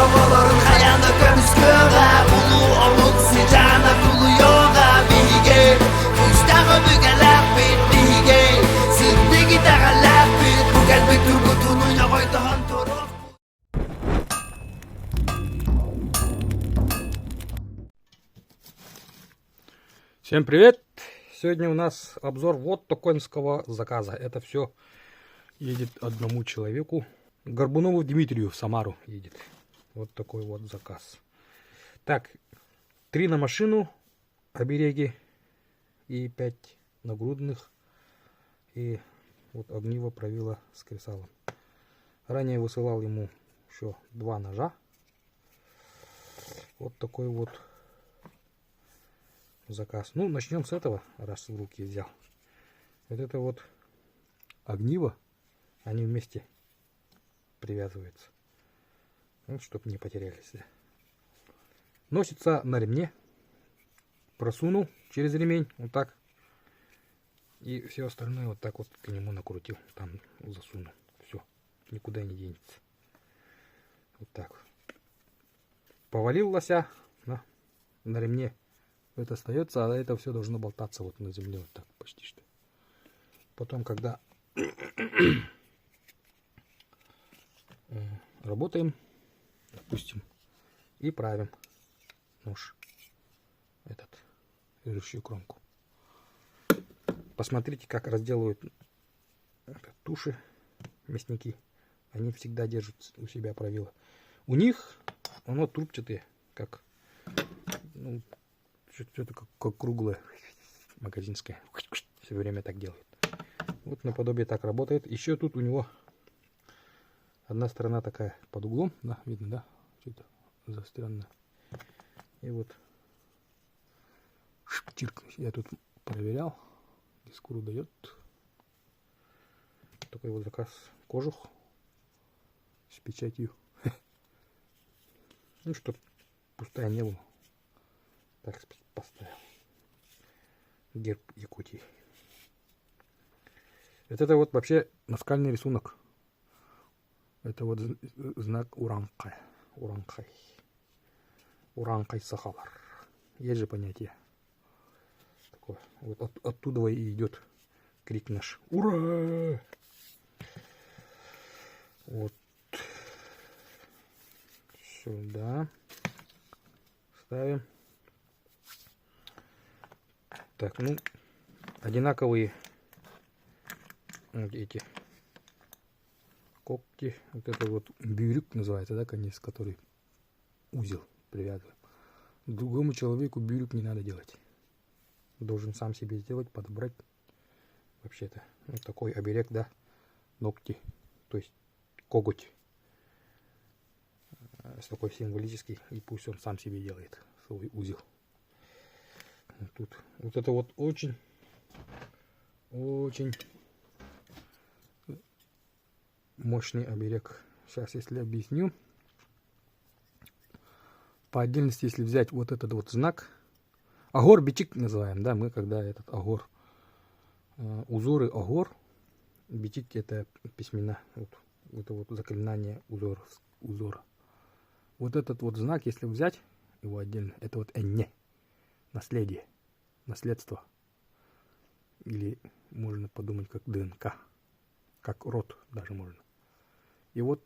babaların hayalini kömüsküre Ulu oluk sıcağına kulu yoga Bige Kuştağı bügeler bit bige Sırtı gitarlar bit Bu gelbek turgutunu yavaydıhan toruk. Всем привет! Сегодня у нас обзор вот такого заказа. Это все едет одному человеку. Горбунову Дмитрию в Самару едет. Вот такой вот заказ. Так, 3 на машину обереги и 5 нагрудных. И вот огниво правило с кресалом. Ранее высылал ему еще 2 ножа. Вот такой вот заказ. Ну, начнем с этого, раз в руки взял. Вот это вот огниво, они вместе привязываются. Ну, чтобы не потерялись. Носится на ремне. Просунул через ремень, вот так. И все остальное вот так вот к нему накрутил. Там засунул. Все, никуда не денется. Вот так. Повалил лося на ремне. Это остается, а это все должно болтаться вот на земле, вот так почти что. Потом, когда работаем, допустим, и правим нож, этот, режущую кромку. Посмотрите, как разделывают туши мясники. Они всегда держат у себя правило. У них оно трубчатое, как, ну, что-то как круглое, магазинское. Все время так делает. Вот наподобие так работает. Еще тут у него одна сторона такая под углом. Да, видно, да? Что-то заостренное. И вот чиркнуть. Я тут проверял. Дискуру дает. Такой вот заказ. Кожух с печатью. Ну, чтоб пустая не было. Так поставил. Герб Якутии. Это вот вообще наскальный рисунок. Это вот знак Уранкай. Уранкай. Уранкай Сахалар. Есть же понятие. Такое. Вот оттуда и идет крик наш. Ура! Вот. Сюда. Ставим. Так, ну, одинаковые вот эти когти. Вот это вот бюрюк называется, да, конец, который узел привязываем. Другому человеку бюрюк не надо делать. Должен сам себе сделать, подобрать. Вообще-то, вот такой оберег, да, ногти, то есть коготь. С такой символический, и пусть он сам себе делает свой узел. Тут вот это вот очень мощный оберег. Сейчас, если объясню. По отдельности, если взять вот этот вот знак, агор бичик называем, да, мы когда этот агор, узоры агор, бичик это письмена, вот это вот заклинание узора. Вот этот вот знак, если взять его отдельно, это вот энне. Наследие, наследство. Или можно подумать как ДНК, как род даже можно. И вот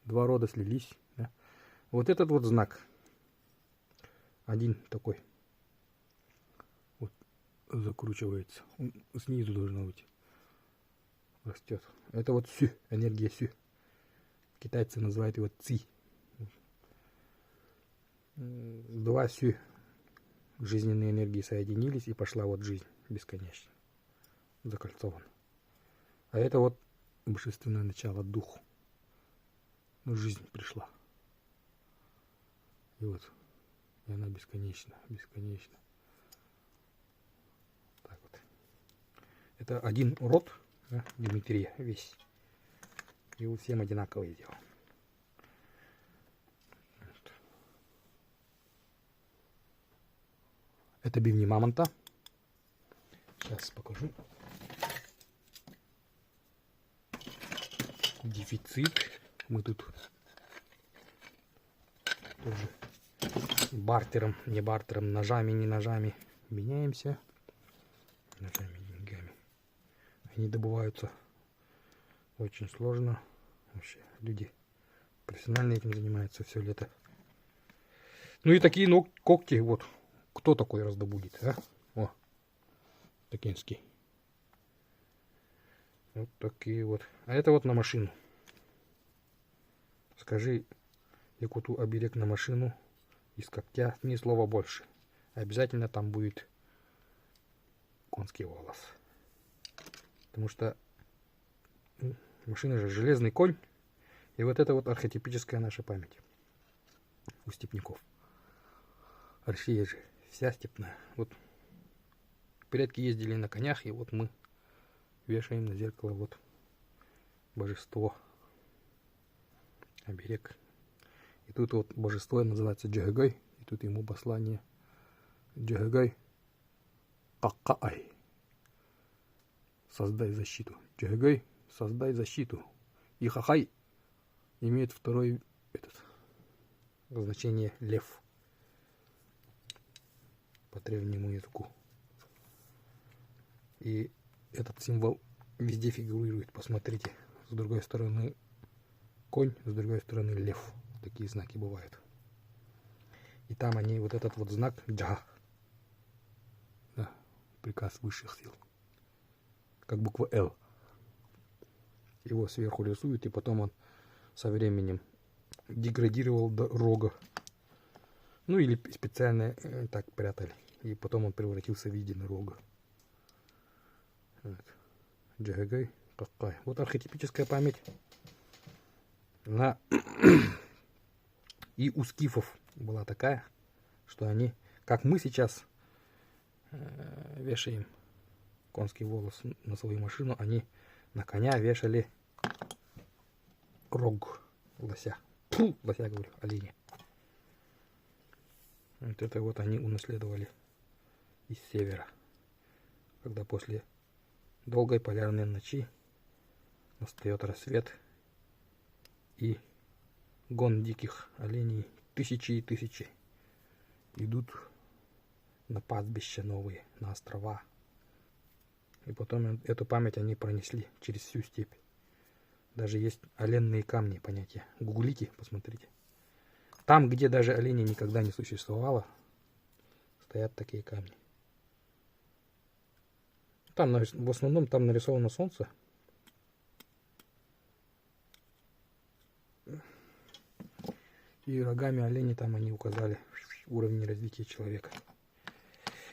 2 рода слились. Да? Вот этот вот знак, один такой, вот закручивается, он снизу должно быть, растет. Это вот сю, энергия сю. Китайцы называют его ци. 2 сю. Жизненные энергии соединились, и пошла вот жизнь бесконечно, закольцована. А это вот божественное начало, дух. Ну, жизнь пришла. И вот, и она бесконечна, бесконечна. Так вот. Это один род, да, Дмитрия весь. И у всем одинаковое дело. Это бивни мамонта. Сейчас покажу. Дефицит. Мы тут тоже бартером, не бартером, ножами, не ножами меняемся. Ножами, деньгами. Они добываются очень сложно. Вообще люди профессионально этим занимаются все лето. Ну и такие когти, вот. Кто такой раздобудет, а? О, токинский. Вот такие вот. А это вот на машину. Скажи якуту оберег на машину из когтя, ни слова больше. Обязательно там будет конский волос. Потому что машина же железный конь. И вот это вот архетипическая наша память у степняков. Россия же вся степная. Вот предки ездили на конях, и вот мы вешаем на зеркало вот божество, оберег. И тут вот божество называется Джагагай, и тут ему послание Джагагай Какаай. Создай защиту. Джагагай, создай защиту. И Хахай имеет второе значение лев по древнему языку. И этот символ везде фигурирует. Посмотрите. С другой стороны конь, с другой стороны лев. Такие знаки бывают. И там они, вот этот вот знак Джа. Да, приказ высших сил. Как буква Л. Его сверху рисуют, и потом он со временем деградировал до рога. Ну или специально так прятали. И потом он превратился в виде рога. Вот. Джагагай Какай. Вот архетипическая память. И у скифов была такая, что они, как мы сейчас вешаем конский волос на свою машину, они на коня вешали рог лося. Фу, лося, говорю, оленя. Вот это вот они унаследовали из севера. Когда после долгой полярной ночи настает рассвет, и гон диких оленей, тысячи и тысячи, идут на пастбища новые, на острова. И потом эту память они пронесли через всю степь. Даже есть оленные камни, понятие. Гуглите, посмотрите. Там, где даже оленей никогда не существовало, стоят такие камни. Там в основном там нарисовано солнце. И рогами оленей там они указали уровень развития человека.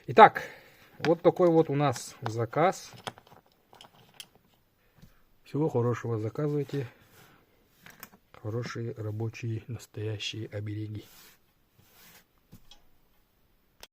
Итак, вот такой вот у нас заказ. Всего хорошего, заказывайте. Хорошие, рабочие, настоящие обереги.